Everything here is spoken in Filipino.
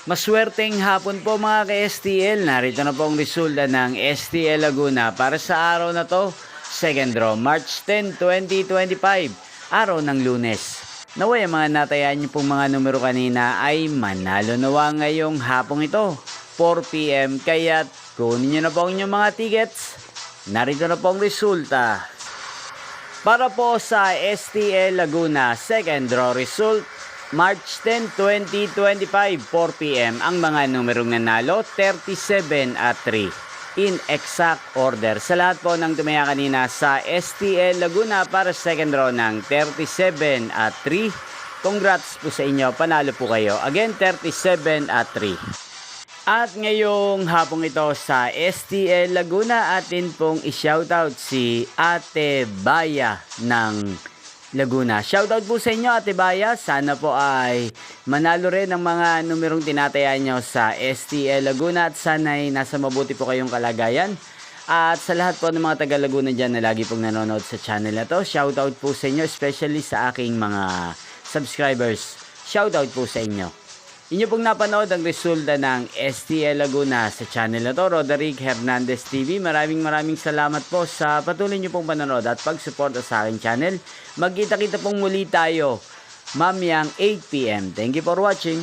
Maswerteng hapon po mga ka-STL. Narito na po ang resulta ng STL Laguna para sa araw na to. Second draw, March 10, 2025. Araw ng Lunes. Naway ang mga natayaan niyo pong mga numero kanina ay manalo nawa ngayong hapong ito. 4 PM kaya't kunin niyo na po ang inyong mga tickets. Narito na po ang resulta. Para po sa STL Laguna, second draw result, March 10, 2025, 4 PM. Ang mga numerong nanalo, 37 at 3. In exact order. Sa lahat po ng tumaya kanina sa STL Laguna para second draw ng 37 at 3. Congrats po sa inyo. Panalo po kayo. Again, 37 at 3. At ngayong hapong ito sa STL Laguna, atin pong i-shoutout si Ate Baya ng Laguna. Shoutout po sa inyo Ate Baya. Sana po ay manalo rin ng mga numerong tinatayan nyo sa STL Laguna at sana ay nasa mabuti po kayong kalagayan. At sa lahat po ng mga taga Laguna dyan na lagi pong nanonood sa channel na to, shoutout po sa inyo, especially sa aking mga subscribers. Shoutout po sa inyo. Inyo pong napanood ang resulta ng STL Laguna sa channel na to, Roderick Hernandez TV. Maraming salamat po sa patuloy nyo pong panonood at pag-suporta sa aking channel. Magkita-kita pong muli tayo mamayang 8 PM. Thank you for watching.